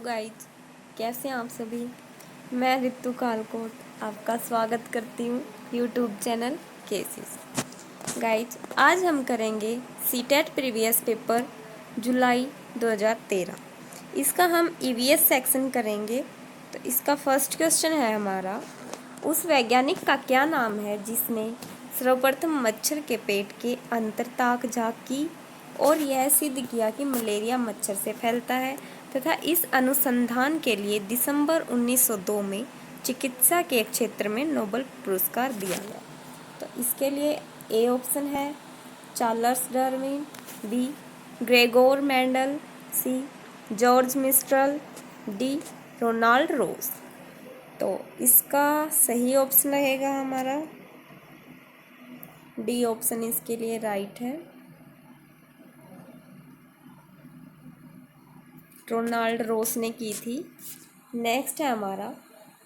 Guys, कैसे हैं आप सभी। मैं रितु कालकोट आपका स्वागत करती हूँ यूट्यूब चैनल केसेस। गाइज, आज हम करेंगे सीटेट प्रीवियस पेपर जुलाई 2013। इसका हम ईवीएस सेक्शन करेंगे। तो इसका फर्स्ट क्वेश्चन है हमारा, उस वैज्ञानिक का क्या नाम है जिसने सर्वप्रथम मच्छर के पेट के अंतर ताक झाँक की और यह सिद्ध किया कि मलेरिया मच्छर से फैलता है तथा इस अनुसंधान के लिए दिसंबर 1902 में चिकित्सा के क्षेत्र में नोबेल पुरस्कार दिया गया। तो इसके लिए ए ऑप्शन है Charles Darwin, B Gregor Mendel, C George Mistral, D Ronald Ross. तो इसका सही ऑप्शन रहेगा हमारा डी ऑप्शन इसके लिए राइट है, रोनाल्ड रोस ने की थी। नेक्स्ट है हमारा,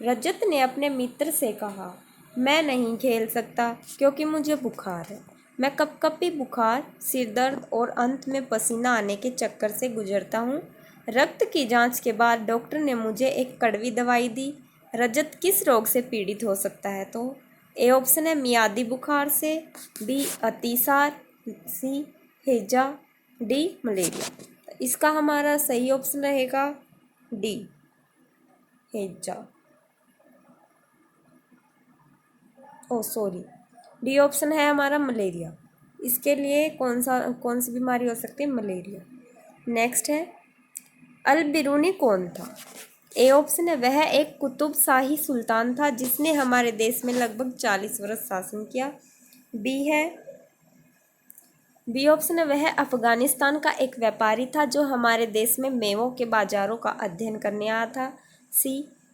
रजत ने अपने मित्र से कहा, मैं नहीं खेल सकता क्योंकि मुझे बुखार है। मैं कपकपी बुखार, सिर दर्द और अंत में पसीना आने के चक्कर से गुजरता हूँ। रक्त की जांच के बाद डॉक्टर ने मुझे एक कड़वी दवाई दी। रजत किस रोग से पीड़ित हो सकता है? तो ए ऑप्शन है मियादी बुखार से, बी अतिसार, सी हैजा, डी मलेरिया। इसका हमारा सही ऑप्शन रहेगा डी हैजा। डी ऑप्शन है हमारा मलेरिया। इसके लिए कौन सी बीमारी हो सकती है? मलेरिया। नेक्स्ट है, अल बिरूनी कौन था? ए ऑप्शन है वह एक कुतुब शाही सुल्तान था जिसने हमारे देश में लगभग 40 वर्ष शासन किया। बी ऑप्शन है वह अफगानिस्तान का एक व्यापारी था जो हमारे देश में मेवों के बाजारों का अध्ययन करने आया था। सी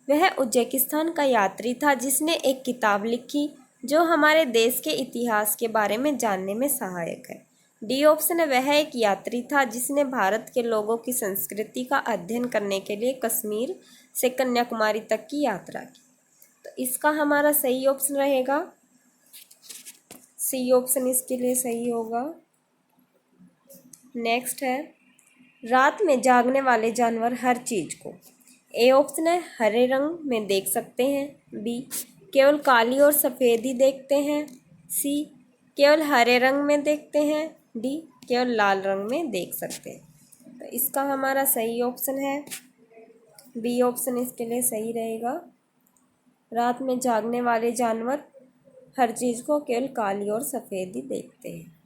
वह उज्बेकिस्तान का यात्री था जिसने एक किताब लिखी जो हमारे देश के इतिहास के बारे में जानने में सहायक है। डी ऑप्शन है वह एक यात्री था जिसने भारत के लोगों की संस्कृति का अध्ययन करने के लिए कश्मीर से कन्याकुमारी तक की यात्रा की। तो इसका हमारा सही ऑप्शन रहेगा सी ऑप्शन इसके लिए सही होगा। नेक्स्ट है, रात में जागने वाले जानवर हर चीज को ए ऑप्शन है हरे रंग में देख सकते हैं, बी केवल काली और सफ़ेद ही देखते हैं, सी केवल हरे रंग में देखते हैं, डी केवल लाल रंग में देख सकते हैं। तो इसका हमारा सही ऑप्शन है बी ऑप्शन इसके लिए सही रहेगा। रात में जागने वाले जानवर हर चीज़ को केवल काली और सफ़ेद ही देखते हैं।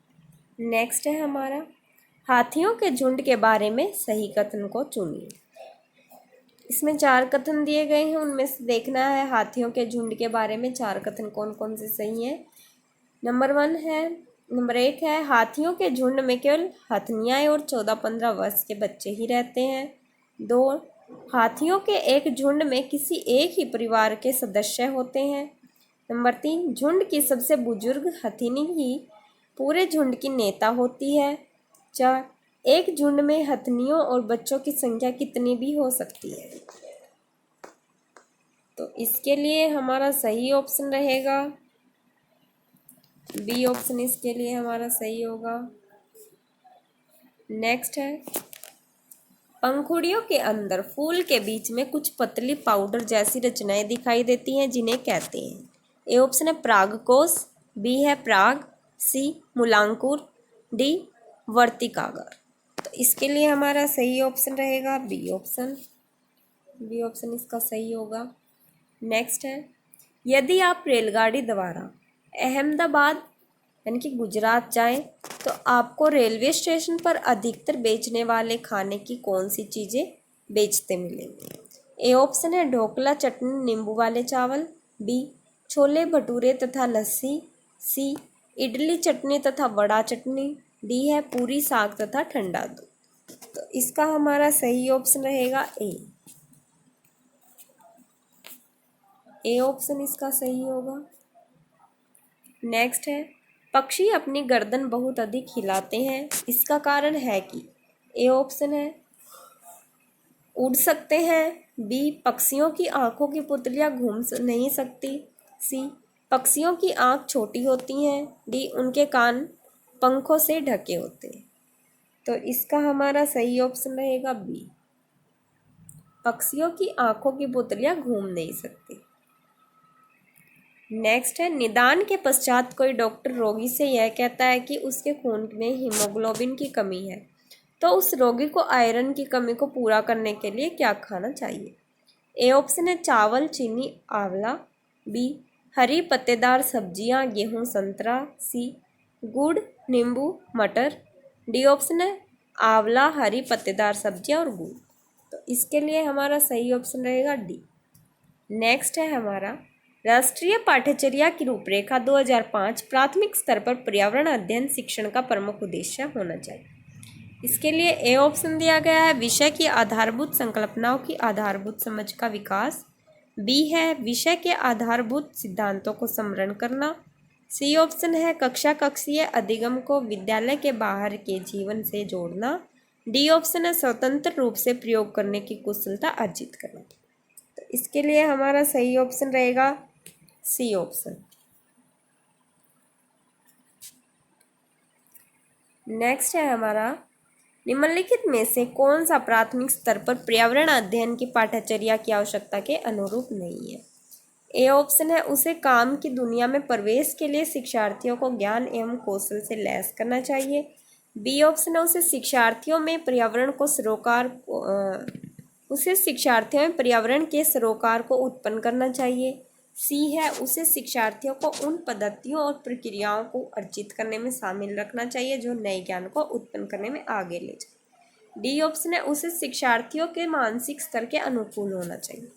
नेक्स्ट है हमारा, हाथियों के झुंड के बारे में सही कथन को चुनिए। इसमें 4 कथन दिए गए हैं, उनमें से देखना है हाथियों के झुंड के बारे में 4 कथन कौन कौन से सही हैं। नंबर 1 है, हाथियों के झुंड में केवल हथनियाँ और 14-15 वर्ष के बच्चे ही रहते हैं। 2, हाथियों के एक झुंड में किसी एक ही परिवार के सदस्य होते हैं। नंबर 3, झुंड की सबसे बुजुर्ग हथिनी ही पूरे झुंड की नेता होती है। 4, एक झुंड में हथनियों और बच्चों की संख्या कितनी भी हो सकती है। तो इसके लिए हमारा सही ऑप्शन रहेगा बी ऑप्शन इसके लिए हमारा सही होगा। नेक्स्ट है, पंखुड़ियों के अंदर फूल के बीच में कुछ पतली पाउडर जैसी रचनाएं दिखाई देती हैं जिन्हें कहते हैं। ए ऑप्शन है परागकोश, बी है पराग, सी मूलांकुर, डी वर्तिकागर। तो इसके लिए हमारा सही ऑप्शन रहेगा बी ऑप्शन इसका सही होगा। नेक्स्ट है, यदि आप रेलगाड़ी द्वारा अहमदाबाद यानी कि गुजरात जाएं तो आपको रेलवे स्टेशन पर अधिकतर बेचने वाले खाने की कौन सी चीज़ें बेचते मिलेंगे। ए ऑप्शन है ढोकला चटनी नींबू वाले चावल, बी छोले भटूरे तथा लस्सी, सी इडली चटनी तथा वड़ा चटनी, डी है पूरी साग तथा ठंडा दूध। तो इसका हमारा सही ऑप्शन रहेगा ए ऑप्शन इसका सही होगा। नेक्स्ट है, पक्षी अपनी गर्दन बहुत अधिक हिलाते हैं, इसका कारण है कि ए ऑप्शन है उड़ सकते हैं, बी पक्षियों की आंखों की पुतलियां घूम नहीं सकती, सी पक्षियों की आंख छोटी होती हैं, डी उनके कान पंखों से ढके होते हैं। तो इसका हमारा सही ऑप्शन रहेगा बी पक्षियों की आंखों की पुतलियां घूम नहीं सकती। नेक्स्ट है, निदान के पश्चात कोई डॉक्टर रोगी से यह कहता है कि उसके खून में हीमोग्लोबिन की कमी है, तो उस रोगी को आयरन की कमी को पूरा करने के लिए क्या खाना चाहिए? ए ऑप्शन है चावल, चीनी, आंवला। बी हरी पत्तेदार सब्जियां, गेहूं, संतरा। सी गुड़, नींबू, मटर। डी ऑप्शन है आंवला, हरी पत्तेदार सब्जियां और गुड़। तो इसके लिए हमारा सही ऑप्शन रहेगा डी। नेक्स्ट है हमारा, राष्ट्रीय पाठ्यचर्या की रूपरेखा 2005 प्राथमिक स्तर पर पर्यावरण अध्ययन शिक्षण का प्रमुख उद्देश्य होना चाहिए। इसके लिए ए ऑप्शन दिया गया है विषय की आधारभूत संकल्पनाओं की आधारभूत समझ का विकास। बी है विषय के आधारभूत सिद्धांतों को स्मरण करना। सी ऑप्शन है कक्षा कक्षीय अधिगम को विद्यालय के बाहर के जीवन से जोड़ना। डी ऑप्शन है स्वतंत्र रूप से प्रयोग करने की कुशलता अर्जित करना। तो इसके लिए हमारा सही ऑप्शन रहेगा सी ऑप्शन। नेक्स्ट है हमारा, निम्नलिखित में से कौन सा प्राथमिक स्तर पर पर्यावरण अध्ययन की पाठ्यचर्या की आवश्यकता के अनुरूप नहीं है? ए ऑप्शन है उसे काम की दुनिया में प्रवेश के लिए शिक्षार्थियों को ज्ञान एवं कौशल से लैस करना चाहिए। बी ऑप्शन है उसे शिक्षार्थियों में पर्यावरण के सरोकार को उत्पन्न करना चाहिए। सी है उसे शिक्षार्थियों को उन पद्धतियों और प्रक्रियाओं को अर्जित करने में शामिल रखना चाहिए जो नए ज्ञान को उत्पन्न करने में आगे ले जाए। डी ऑप्शन है उसे शिक्षार्थियों के मानसिक स्तर के अनुकूल होना चाहिए।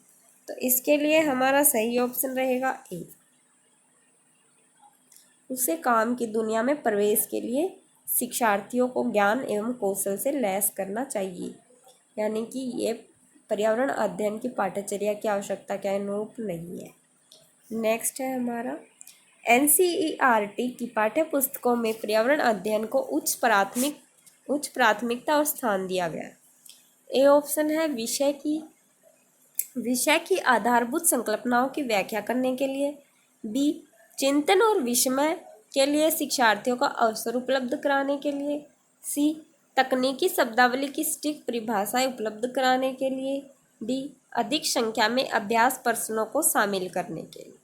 तो इसके लिए हमारा सही ऑप्शन रहेगा ए, उसे काम की दुनिया में प्रवेश के लिए शिक्षार्थियों को ज्ञान एवं कौशल से लैस करना चाहिए, यानी कि ये पर्यावरण अध्ययन की पाठ्यचर्या की आवश्यकता के अनुरूप नहीं है। नेक्स्ट है हमारा, एनसीईआरटी की पाठ्य पुस्तकों में पर्यावरण अध्ययन को उच्च प्राथमिकता और स्थान दिया गया। ए ऑप्शन है विषय की आधारभूत संकल्पनाओं की व्याख्या करने के लिए। बी चिंतन और विस्मय के लिए शिक्षार्थियों का अवसर उपलब्ध कराने के लिए। सी तकनीकी शब्दावली की सटीक परिभाषाएं उपलब्ध कराने के लिए। डी अधिक संख्या में अभ्यास प्रश्नों को शामिल करने के लिए।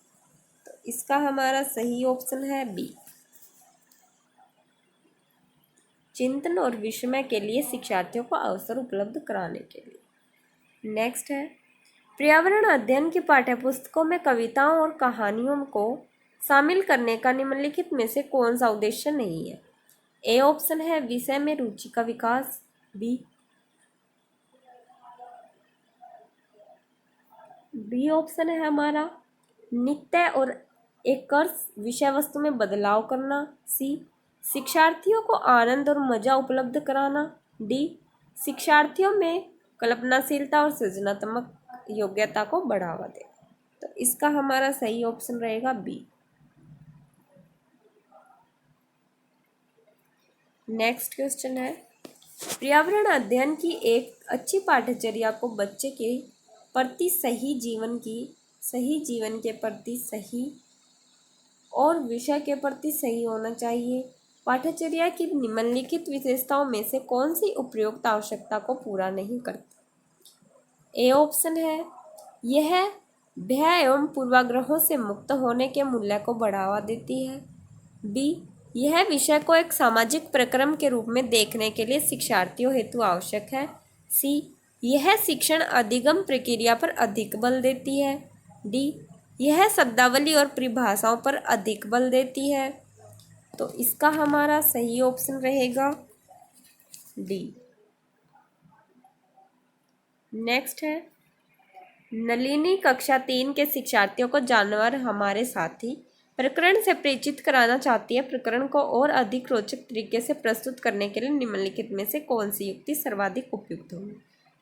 तो इसका हमारा सही ऑप्शन है बी, चिंतन और विस्मय के लिए शिक्षार्थियों को अवसर उपलब्ध कराने के लिए। नेक्स्ट है, पर्यावरण अध्ययन की पाठ्यपुस्तकों में कविताओं और कहानियों को शामिल करने का निम्नलिखित में से कौन सा उद्देश्य नहीं है? ए ऑप्शन है विषय में रुचि का विकास। बी ऑप्शन है हमारा नित्य और एकर्ष विषय वस्तु में बदलाव करना। सी शिक्षार्थियों को आनंद और मजा उपलब्ध कराना। डी शिक्षार्थियों में कल्पनाशीलता और सृजनात्मक योग्यता को बढ़ावा दे। तो इसका हमारा सही ऑप्शन रहेगा बी। नेक्स्ट क्वेश्चन है, पर्यावरण अध्ययन की एक अच्छी पाठ्यचर्या को बच्चे के प्रति सही जीवन के प्रति सही और विषय के प्रति सही होना चाहिए। पाठ्यचर्या की निम्नलिखित विशेषताओं में से कौन सी उपयुक्त आवश्यकता को पूरा नहीं करती? ए ऑप्शन है यह भय एवं पूर्वाग्रहों से मुक्त होने के मूल्य को बढ़ावा देती है। बी यह विषय को एक सामाजिक प्रक्रम के रूप में देखने के लिए शिक्षार्थियों हेतु आवश्यक है। सी यह शिक्षण अधिगम प्रक्रिया पर अधिक बल देती है। डी यह शब्दावली और परिभाषाओं पर अधिक बल देती है। तो इसका हमारा सही ऑप्शन रहेगा डी। नेक्स्ट है, नलिनी कक्षा 3 के शिक्षार्थियों को जानवर हमारे साथी प्रकरण से परिचित कराना चाहती है। प्रकरण को और अधिक रोचक तरीके से प्रस्तुत करने के लिए निम्नलिखित में से कौन सी युक्ति सर्वाधिक उपयुक्त होगी?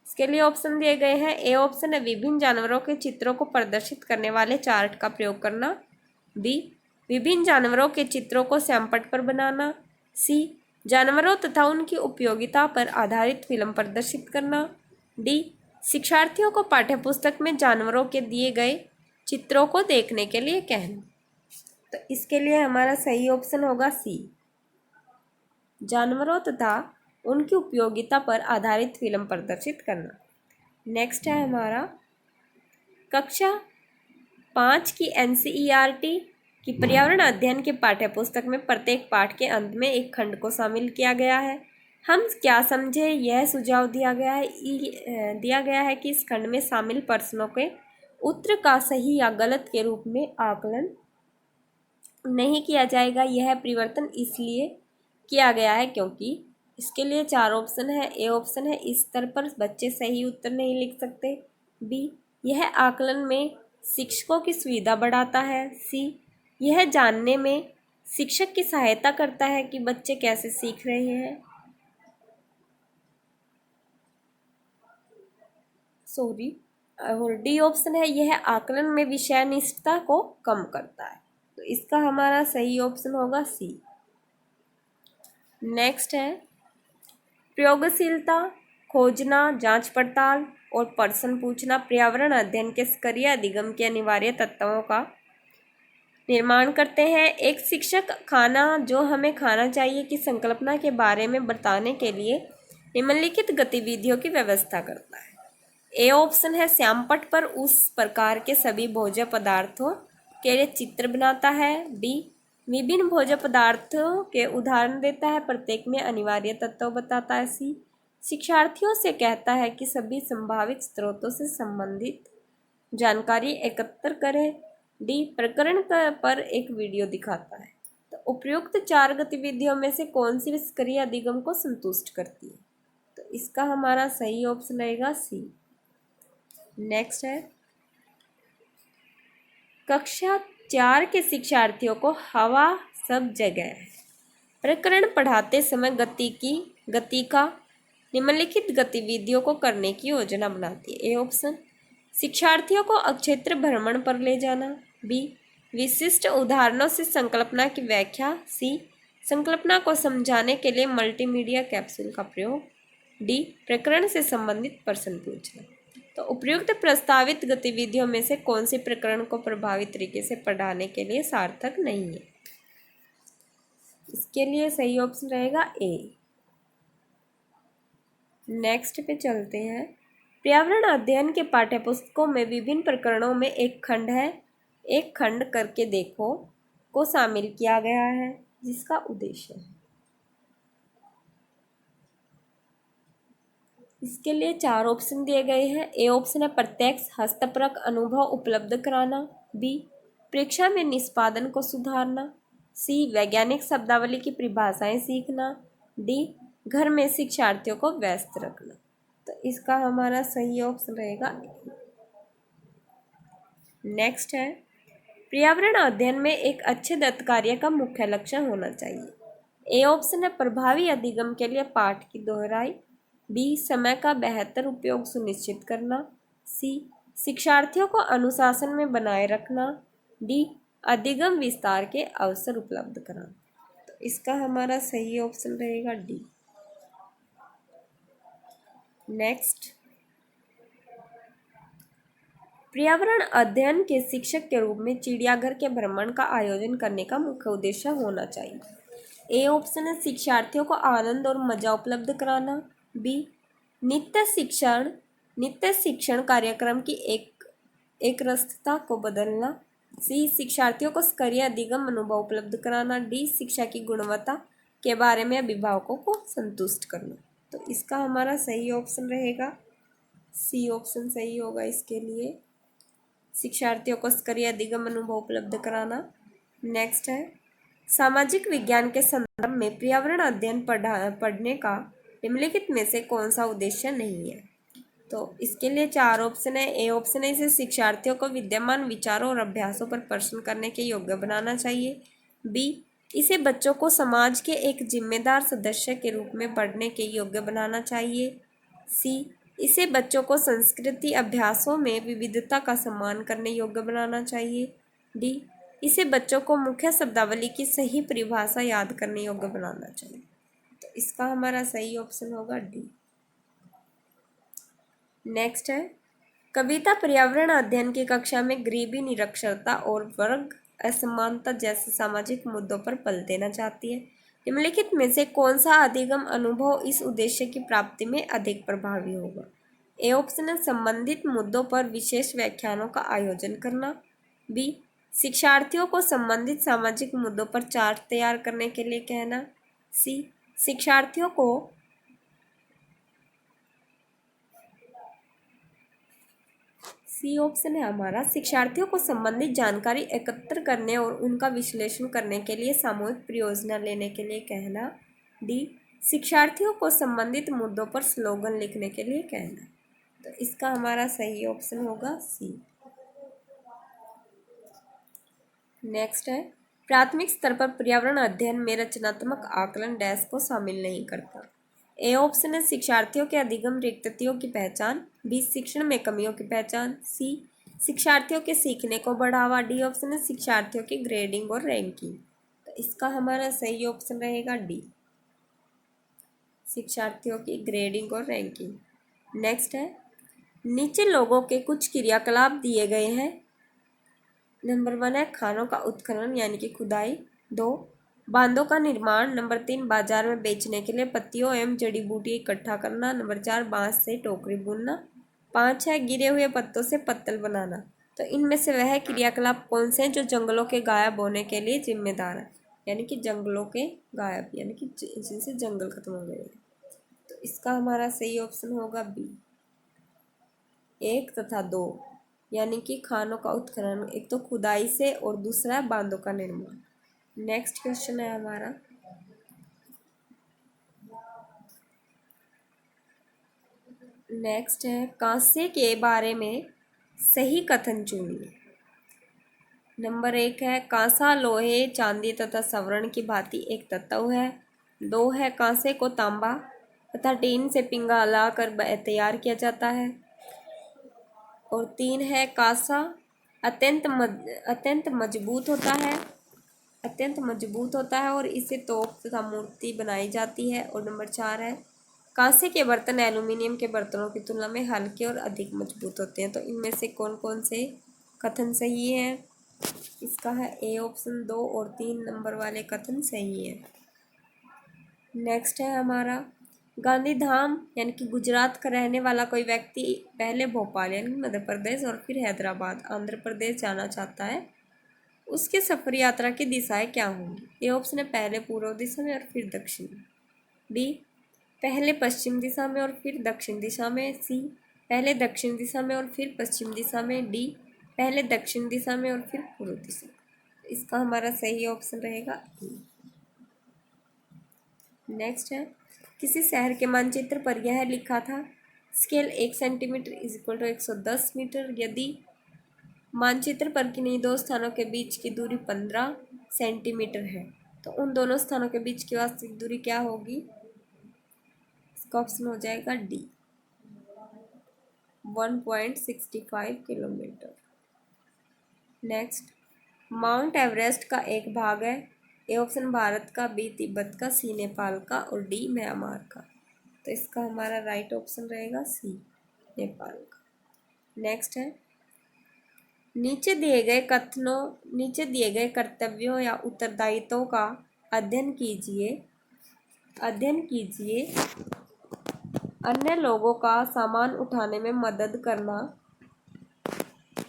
इसके लिए ऑप्शन दिए गए हैं। ए ऑप्शन है विभिन्न जानवरों के चित्रों को प्रदर्शित करने वाले चार्ट का प्रयोग करना। बी विभिन्न जानवरों के चित्रों को श्यामपट्ट पर बनाना। सी जानवरों तथा उनकी उपयोगिता पर आधारित फिल्म प्रदर्शित करना। डी शिक्षार्थियों को पाठ्यपुस्तक में जानवरों के दिए गए चित्रों को देखने के लिए कहना। तो इसके लिए हमारा सही ऑप्शन होगा सी, जानवरों तथा उनकी उपयोगिता पर आधारित फिल्म प्रदर्शित करना। नेक्स्ट है हमारा कक्षा 5 की NCERT की पर्यावरण अध्ययन के पाठ्य पुस्तक में प्रत्येक पाठ के अंत में एक खंड को शामिल किया गया है। हम क्या समझे, यह सुझाव दिया गया है कि इस खंड में शामिल प्रश्नों के उत्तर का सही या गलत के रूप में आकलन नहीं किया जाएगा। यह परिवर्तन इसलिए किया गया है क्योंकि इसके लिए 4 ऑप्शन है। ए ऑप्शन है इस स्तर पर बच्चे सही उत्तर नहीं लिख सकते। बी, यह आकलन में शिक्षकों की सुविधा बढ़ाता है। सी, यह जानने में शिक्षक की सहायता करता है कि बच्चे कैसे सीख रहे हैं। और डी ऑप्शन है यह आकलन में विषयनिष्ठता को कम करता है। तो इसका हमारा सही ऑप्शन होगा सी। नेक्स्ट है प्रयोगशीलता, खोजना, जांच पड़ताल और प्रश्न पूछना पर्यावरण अध्ययन के सक्रिय अधिगम के अनिवार्य तत्वों का निर्माण करते हैं। एक शिक्षक खाना जो हमें खाना चाहिए की संकल्पना के बारे में बताने के लिए निम्नलिखित गतिविधियों की व्यवस्था करता है। ए ऑप्शन है श्यामपट्ट पर उस प्रकार के सभी भोज्य पदार्थों के लिए चित्र बनाता है। बी, विभिन्न भोज्य पदार्थों के उदाहरण देता है, प्रत्येक में अनिवार्य तत्व बताता है। सी, शिक्षार्थियों से कहता है कि सभी संभावित स्रोतों से संबंधित जानकारी एकत्र करें। डी, प्रकरण पर एक वीडियो दिखाता है। तो उपयुक्त 4 गतिविधियों में से कौन सी सक्रिय अधिगम को संतुष्ट करती है? तो इसका हमारा सही ऑप्शन रहेगा सी। नेक्स्ट है कक्षा 4 के शिक्षार्थियों को हवा सब जगह है प्रकरण पढ़ाते समय गति का निम्नलिखित गतिविधियों को करने की योजना बनाती है। ए ऑप्शन शिक्षार्थियों को अक्षेत्र भ्रमण पर ले जाना। बी, विशिष्ट उदाहरणों से संकल्पना की व्याख्या। सी, संकल्पना को समझाने के लिए मल्टीमीडिया कैप्सूल का प्रयोग। डी, प्रकरण से संबंधित प्रश्न पूछना। तो उपयुक्त प्रस्तावित गतिविधियों में से कौन सी प्रकरण को प्रभावी तरीके से पढ़ाने के लिए सार्थक नहीं है? इसके लिए सही ऑप्शन रहेगा ए। नेक्स्ट पे चलते हैं पर्यावरण अध्ययन के पाठ्यपुस्तकों में विभिन्न प्रकरणों में एक खंड करके देखो को शामिल किया गया है जिसका उद्देश्य है। इसके लिए 4 ऑप्शन दिए गए हैं। ए ऑप्शन है प्रत्यक्ष हस्तपरक अनुभव उपलब्ध कराना। बी, परीक्षा में निष्पादन को सुधारना। सी, वैज्ञानिक शब्दावली की परिभाषाएं सीखना। डी, घर में शिक्षार्थियों को व्यस्त रखना। तो इसका हमारा सही ऑप्शन रहेगा। नेक्स्ट है पर्यावरण अध्ययन में एक अच्छे दत्तकार्य का मुख्य लक्षण होना चाहिए। ए ऑप्शन है प्रभावी अधिगम के लिए पाठ की दोहराई। बी, समय का बेहतर उपयोग सुनिश्चित करना। सी, शिक्षार्थियों को अनुशासन में बनाए रखना। डी, अधिगम विस्तार के अवसर उपलब्ध कराना। तो इसका हमारा सही ऑप्शन रहेगा डी। नेक्स्ट पर्यावरण अध्ययन के शिक्षक के रूप में चिड़ियाघर के भ्रमण का आयोजन करने का मुख्य उद्देश्य होना चाहिए। ए ऑप्शन है शिक्षार्थियों को आनंद और मजा उपलब्ध कराना। बी, नित्य शिक्षण कार्यक्रम की एक रसता को बदलना। सी, शिक्षार्थियों को सक्रिय अधिगम अनुभव उपलब्ध कराना। डी, शिक्षा की गुणवत्ता के बारे में अभिभावकों को संतुष्ट करना। तो इसका हमारा सही ऑप्शन रहेगा सी ऑप्शन सही होगा। इसके लिए शिक्षार्थियों को सक्रिय अधिगम अनुभव उपलब्ध कराना। नेक्स्ट है सामाजिक विज्ञान के संदर्भ में पर्यावरण अध्ययन पढ़ने का निम्नलिखित में से कौन सा उद्देश्य नहीं है? तो इसके लिए 4 ऑप्शन है। ए ऑप्शन है इसे शिक्षार्थियों को विद्यमान विचारों और अभ्यासों पर प्रश्न करने के योग्य बनाना चाहिए। बी, इसे बच्चों को समाज के एक जिम्मेदार सदस्य के रूप में बढ़ने के योग्य बनाना चाहिए। सी, इसे बच्चों को संस्कृति अभ्यासों में विविधता का सम्मान करने योग्य बनाना चाहिए। डी, इसे बच्चों को मुख्य शब्दावली की सही परिभाषा याद करने योग्य बनाना चाहिए। तो इसका हमारा सही ऑप्शन होगा डी। नेक्स्ट है कविता पर्यावरण अध्ययन की कक्षा में गरीबी, निरक्षरता और वर्ग असमानता जैसे सामाजिक मुद्दों पर बल देना चाहती है। निम्नलिखित में से कौन सा अधिगम अनुभव इस उद्देश्य की प्राप्ति में अधिक प्रभावी होगा? ए ऑप्शन है संबंधित मुद्दों पर विशेष व्याख्यानों का आयोजन करना। बी, शिक्षार्थियों को संबंधित सामाजिक मुद्दों पर चार्ट तैयार करने के लिए कहना। सी, शिक्षार्थियों को सी ऑप्शन है हमारा शिक्षार्थियों को संबंधित जानकारी एकत्र करने और उनका विश्लेषण करने के लिए सामूहिक परियोजना लेने के लिए कहना। डी, शिक्षार्थियों को संबंधित मुद्दों पर स्लोगन लिखने के लिए कहना। तो इसका हमारा सही ऑप्शन होगा सी। नेक्स्ट है प्राथमिक स्तर पर पर्यावरण अध्ययन में रचनात्मक आकलन डैश को शामिल नहीं करता। ए ऑप्शन है शिक्षार्थियों के अधिगम रिक्ततियों की पहचान। बी, शिक्षण में कमियों की पहचान। सी, शिक्षार्थियों के सीखने को बढ़ावा। डी ऑप्शन है शिक्षार्थियों की ग्रेडिंग और रैंकिंग। तो इसका हमारा सही ऑप्शन रहेगा डी, शिक्षार्थियों की ग्रेडिंग और रैंकिंग। नेक्स्ट है नीचे लोगों के कुछ क्रियाकलाप दिए गए हैं। नंबर 1 है खानों का उत्खनन यानी कि खुदाई। 2, बांधों का निर्माण। नंबर 3, बाजार में बेचने के लिए पत्तियों एवं जड़ी बूटी इकट्ठा करना। नंबर 4, बांस से टोकरी बुनना। 5 है गिरे हुए पत्तों से पत्तल बनाना। तो इनमें से वह क्रियाकलाप कौन से हैं जो जंगलों के गायब होने के लिए जिम्मेदार है, यानी कि जंगलों के गायब यानी कि जिनसे जंगल खत्म हो गए। तो इसका हमारा सही ऑप्शन होगा बी, 1 तथा 2, यानी कि खानों का उत्खनन, एक तो खुदाई से और दूसरा बांधों का निर्माण। नेक्स्ट क्वेश्चन है हमारा नेक्स्ट है कांसे के बारे में सही कथन चुनिए। नंबर 1 है कांसा लोहे चांदी तथा स्वर्ण की भांति एक तत्व है। 2 है कांसे को तांबा तथा टीन से पिघला कर तैयार किया जाता है। और 3 है कांसा अत्यंत मजबूत होता है और इससे तोप तथा मूर्ति बनाई जाती है। और नंबर 4 है कांसे के बर्तन एल्यूमिनियम के बर्तनों की तुलना में हल्के और अधिक मजबूत होते हैं। तो इनमें से कौन कौन से कथन सही है? इसका है ए ऑप्शन, 2 और 3 नंबर वाले कथन सही है। नेक्स्ट है हमारा गांधीधाम यानी कि गुजरात का रहने वाला कोई व्यक्ति पहले भोपाल यानी मध्य प्रदेश और फिर हैदराबाद आंध्र प्रदेश जाना चाहता है, उसके सफर यात्रा की दिशाएं क्या होंगी? ए ऑप्शन है पहले पूर्व दिशा में और फिर दक्षिण। बी, पहले पश्चिम दिशा में और फिर दक्षिण दिशा में। सी, पहले दक्षिण दिशा में और फिर पश्चिम दिशा में। डी, पहले दक्षिण दिशा में और फिर पूर्व दिशा में। इसका हमारा सही ऑप्शन रहेगा ए। नेक्स्ट है किसी शहर के मानचित्र पर यह लिखा था scale 1 centimetre is equal to 110 metre यदि मानचित्र पर किन्हीं दो स्थानों के बीच की दूरी 15 सेंटीमीटर है तो उन दोनों स्थानों के बीच की वास्तविक दूरी क्या होगी? इसका ऑप्शन हो जाएगा D, 1.65 kilometre. Next mount Everest का एक भाग है। ए ऑप्शन भारत का, बी तिब्बत का, सी नेपाल का और डी म्यांमार का। तो इसका हमारा राइट ऑप्शन रहेगा सी, नेपाल का। नेक्स्ट है नीचे दिए गए कर्तव्यों या उत्तरदायित्वों का अध्ययन कीजिए अन्य लोगों का सामान उठाने में मदद करना।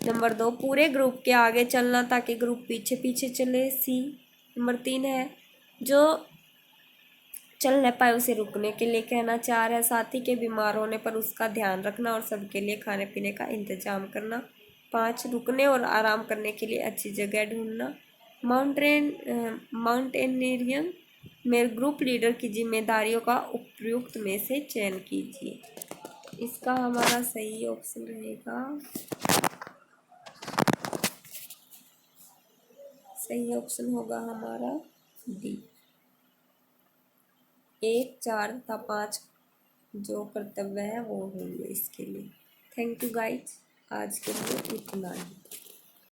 नंबर 2 पूरे ग्रुप के आगे चलना ताकि ग्रुप पीछे पीछे चले। सी, नंबर 3 है जो चल न पाए उसे रुकने के लिए कहना। 4 है साथी के बीमार होने पर उसका ध्यान रखना और सबके लिए खाने पीने का इंतजाम करना। 5 रुकने और आराम करने के लिए अच्छी जगह ढूंढना। माउंटेनियरिंग में ग्रुप लीडर की जिम्मेदारियों का उपयुक्त में से चयन कीजिए। इसका हमारा सही ऑप्शन रहेगा, सही ऑप्शन होगा हमारा डी, 1, 4 तथा 5 जो कर्तव्य है वो होंगे इसके लिए। थैंक यू गाइज, आज के लिए इतना ही।